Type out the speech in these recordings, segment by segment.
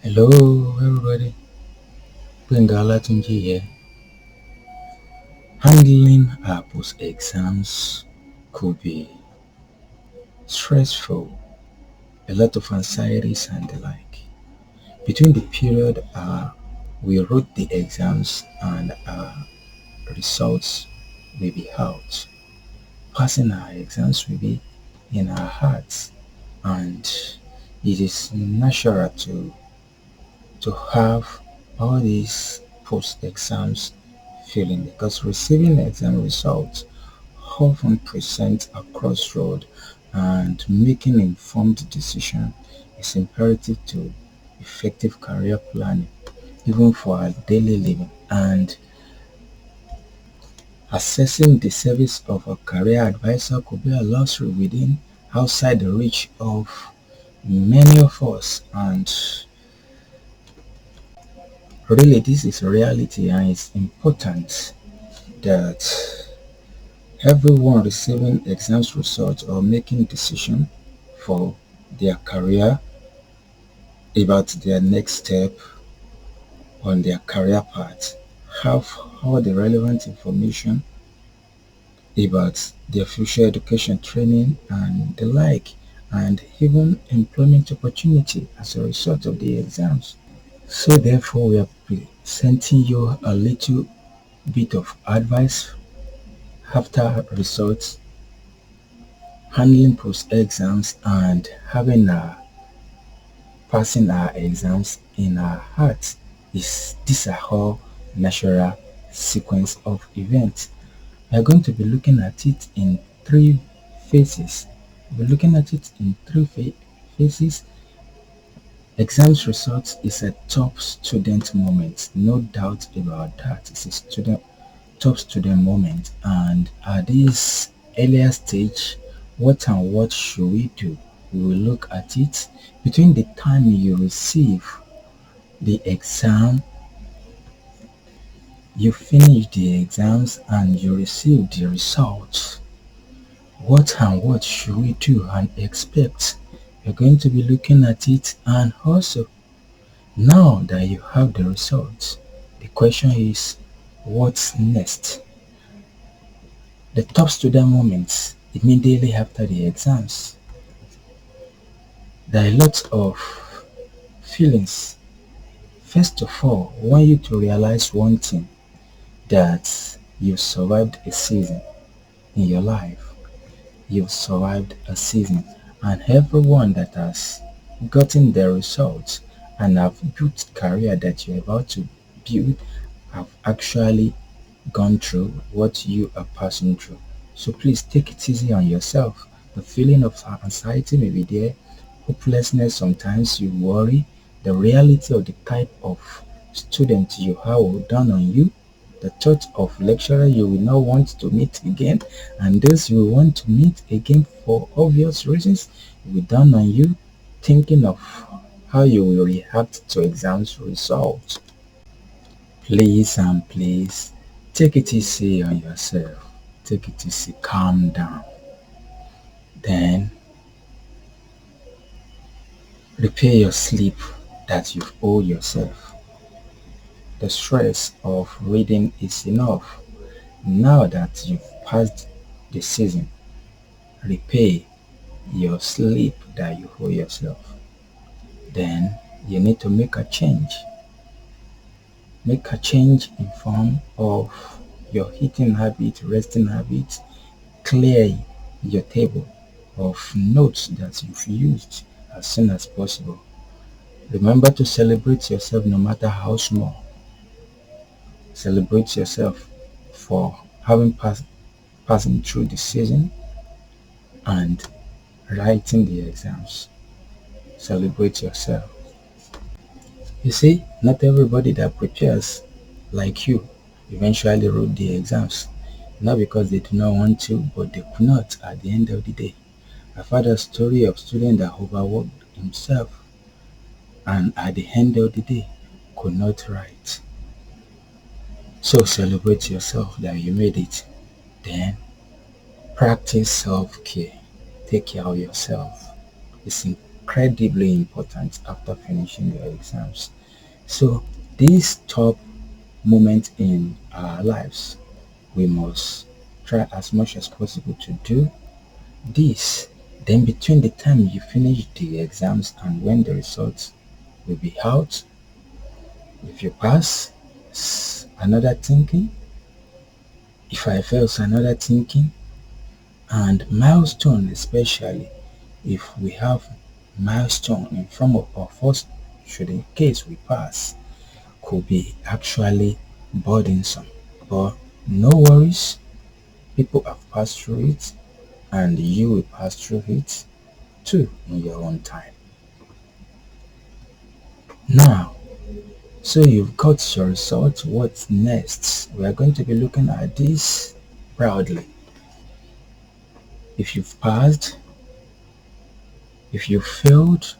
Hello everybody, Gbenga Olatunji here. Handling our post-exams could be stressful, a lot of anxieties and the like. Between the period we wrote the exams and our results will be out, passing our exams will be in our hearts, and it is natural to have all these post-exams feeling, because receiving exam results often present a crossroad, and making informed decision is imperative to effective career planning, even for our daily living. And assessing the service of a career advisor could be a luxury within outside the reach of many of us. And really, this is reality, and it's important that everyone receiving exams results or making decision for their career, about their next step on their career path, have all the relevant information about their future education, training and the like, and even employment opportunity as a result of the exams. So therefore, we are presenting you a little bit of advice after results, handling post exams, and having passing our exams in our hearts. These are all natural sequence of events. We are going to be looking at it in three phases. We're looking at it in three phases. Exams results is a top student moment, no doubt about that. It's a top student moment, and at this earlier stage, what and what should we do? We will look at it between the time you receive the exam, you finish the exams and you receive the results. What and what should we do and expect? We're going to be looking at it. And also, now that you have the results, the question is, what's next? The top student moments immediately after the exams. There are lots of feelings. First of all, I want you to realize one thing, that you survived a season in your life. You've survived a season, and everyone that has gotten their results and have built career that you're about to build have actually gone through what you are passing through. So please take it easy on yourself. The feeling of anxiety may be there, hopelessness, sometimes you worry. The reality of the type of student you have will dawn on you. The thought of lecturer you will not want to meet again, and those you will want to meet again for obvious reasons will dawn on you, thinking of how you will react to exams results. Please and please take it easy on yourself. Take it easy, calm down. Then repay your sleep that you owe yourself. The stress of reading is enough. Now that you've passed the season, repay your sleep that you owe yourself. Then you need to make a change. Make a change in form of your eating habit, resting habit. Clear your table of notes that you've used as soon as possible. Remember to celebrate yourself no matter how small. Celebrate yourself for having passing through the season and writing the exams. Celebrate yourself. You see, not everybody that prepares like you eventually wrote the exams. Not because they do not want to, but they could not at the end of the day. I've heard a story of a student that overworked himself and at the end of the day could not write. So celebrate yourself that you made it. Then practice self-care. Take care of yourself. It's incredibly important after finishing your exams. So this top moment in our lives, we must try as much as possible to do this. Then between the time you finish the exams and when the results will be out, if you pass, another thinking. If I fail, another thinking. And milestone, especially if we have milestone in front of us, should in case we pass, could be actually burdensome. But no worries, people have passed through it and you will pass through it too in your own time. Now, so you've got your result. What's next? We are going to be looking at this proudly. If you've passed, if you failed,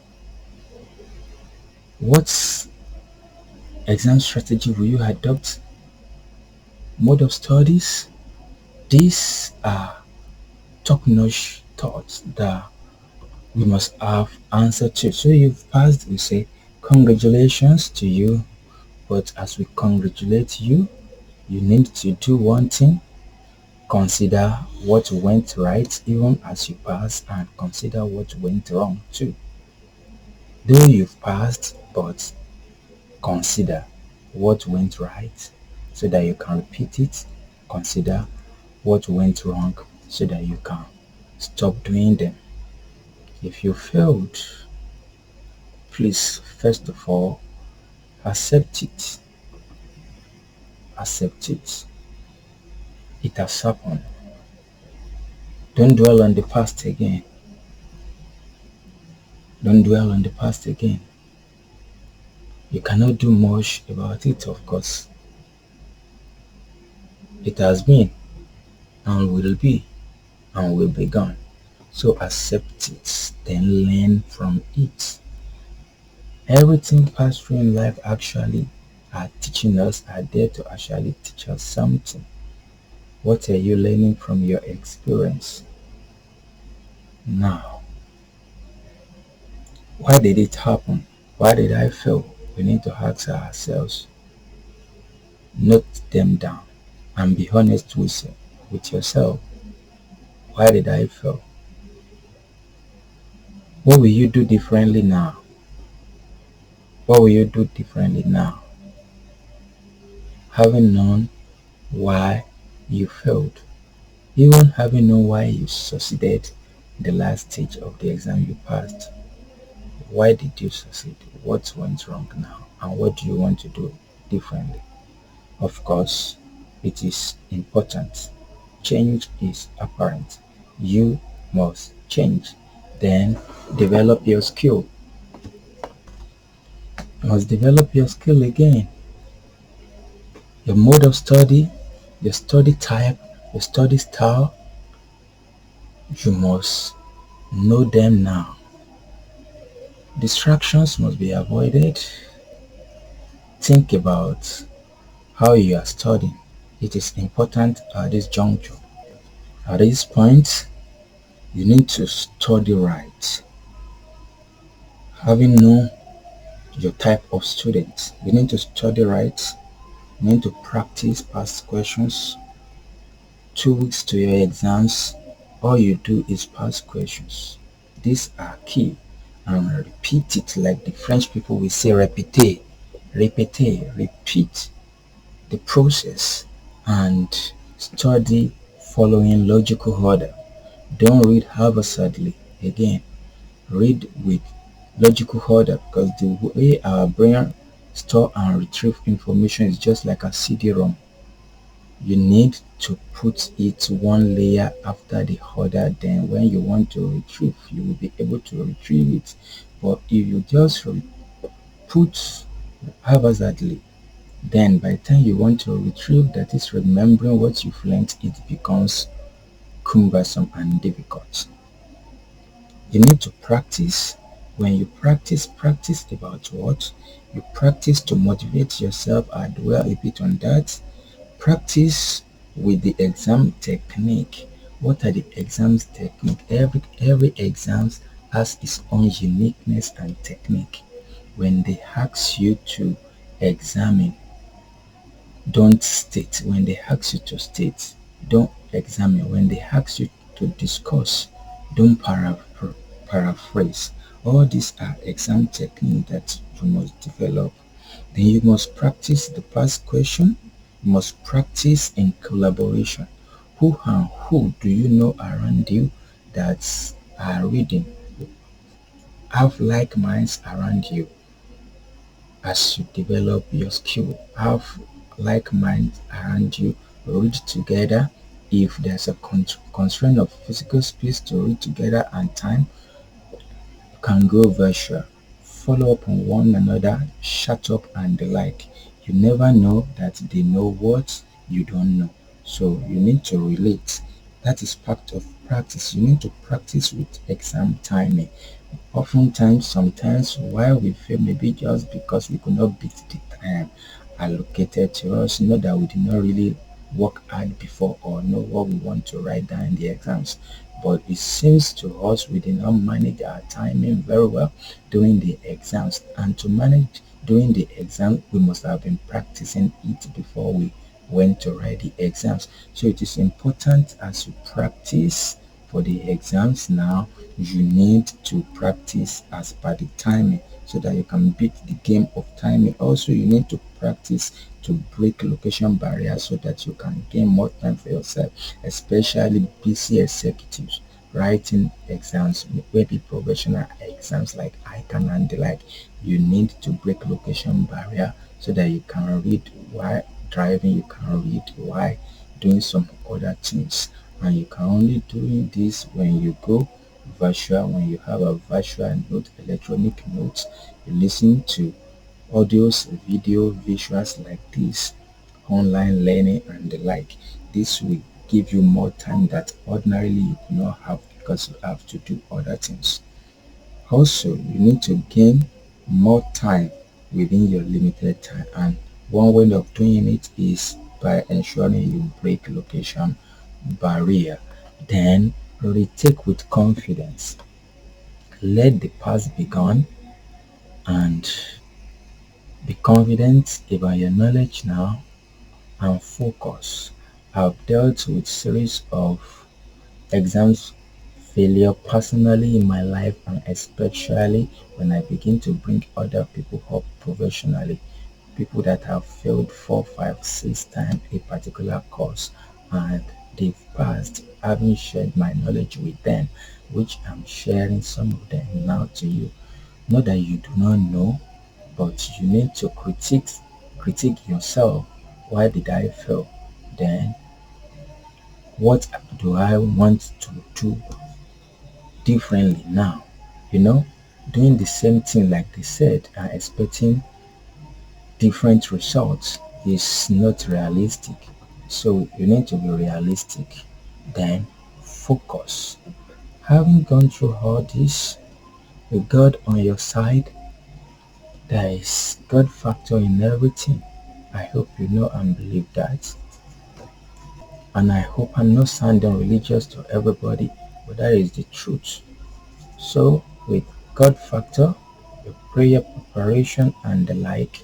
what exam strategy will you adopt? Mode of studies? These are top-notch thoughts that we must have answer to. So you've passed, we say congratulations to you, but as we congratulate you, you need to do one thing. Consider what went right even as you pass, and consider what went wrong too. Though you've passed, but consider what went right so that you can repeat it. Consider what went wrong so that you can stop doing them. If you failed, please first of all accept it. Accept it. It has happened. Don't dwell on the past again. Don't dwell on the past again. You cannot do much about it, of course. It has been and will be and will be gone. So accept it, then learn from it. Everything passed through in life actually are teaching us, are there to actually teach us something. What are you learning from your experience? Now, why did it happen? Why did I fail? We need to ask ourselves. Note them down and be honest with yourself. Why did I fail? What will you do differently now? What will you do differently now? Having known why you failed, even having known why you succeeded in the last stage of the exam you passed, why did you succeed? What went wrong now? And what do you want to do differently? Of course, it is important. Change is apparent. You must change. Then develop your skill. You must develop your skill again. Your mode of study, your study type, your study style, you must know them now. Distractions must be avoided. Think about how you are studying. It is important at this juncture. At this point, you need to study right. Having known your type of student, you need to study right. You need to practice past questions. 2 weeks to your exams, all you do is past questions. These are key, and repeat it like the French people will say répéter, répéter, repeat the process and study following logical order. Don't read haphazardly. Again, read with logical order, because the way our brain store and retrieve information is just like a CD-ROM. You need to put it one layer after the other, then when you want to retrieve, you will be able to retrieve it. But if you just put haphazardly, then by the time you want to retrieve, that is remembering what you've learned, it becomes cumbersome and difficult. You need to practice. When you practice about what? You practice to motivate yourself and dwell a bit on that. Practice with the exam technique. What are the exams technique? Every exams has its own uniqueness and technique. When they ask you to examine, don't state. When they ask you to state, don't examine. When they ask you to discuss, don't paraphrase. All these are exam techniques that you must develop. Then you must practice the past question. You must practice in collaboration. Who and who do you know around you that are reading? Have like minds around you as you develop your skill. Have like minds around you. Read together. If there's a constraint of physical space to read together and time, you can go virtual. Follow up on one another, shut up and the like. You never know that they know what you don't know. So you need to relate. That is part of practice. You need to practice with exam timing. Oftentimes, sometimes while we fail, maybe just because we could not beat the time allocated to us, not that we did not really work hard before or know what we want to write down in the exams. But it seems to us we did not manage our timing very well during the exams. And to manage during the exam, we must have been practicing it before we went to write the exams. So it is important as you practice for the exams now, you need to practice as per the timing so that you can beat the game of timing. Also, you need to practice to break location barriers so that you can gain more time for yourself, especially busy executives writing exams, maybe professional exams like ICAN and the like. You need to break location barrier so that you can read while driving, you can read while doing some other things. And you can only do this when you go virtual, when you have a virtual note, electronic notes, you listen to audios, video, visuals like this, online learning and the like. This will give you more time that ordinarily you do not have because you have to do other things. Also, you need to gain more time within your limited time, and one way of doing it is by ensuring you break location barrier. Then retake with confidence. Let the past be gone and be confident about your knowledge now and focus. I've dealt with series of exams failure personally in my life, and especially when I begin to bring other people up professionally, people that have failed 4, 5, 6 times a particular course and they've passed, having shared my knowledge with them, which I'm sharing some of them now to you. Not that you do not know, but you need to critique yourself. Why did I fail? Then what do I want to do differently now? Doing the same thing like they said and expecting different results is not realistic. So you need to be realistic. Then focus. Having gone through all this, with God on your side, there is God factor in everything. I hope you know and believe that. And I hope I'm not sounding religious to everybody, but that is the truth. So with God factor, your prayer preparation and the like,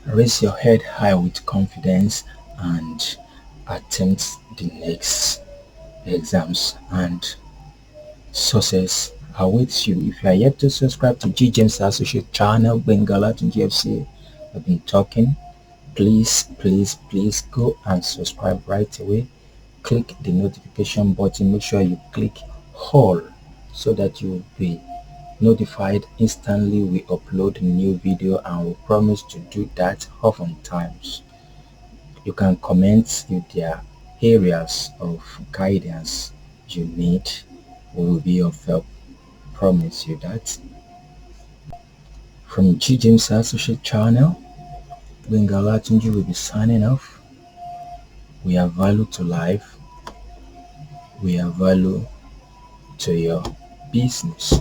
raise your head high with confidence and attempt the next exams, and success awaits you. If you are yet to subscribe to G James Associate channel, Gbenga Olatunji FC, I've been talking. Please go and subscribe right away. Click the notification button. Make sure you click all so that you will be notified instantly we upload a new video, and we promise to do that oftentimes. You can comment if there are areas of guidance you need. We will be of help. Promise you that. From G James Associate channel, Gbenga Olatunji will be signing off. We are value to life. We are value to your business.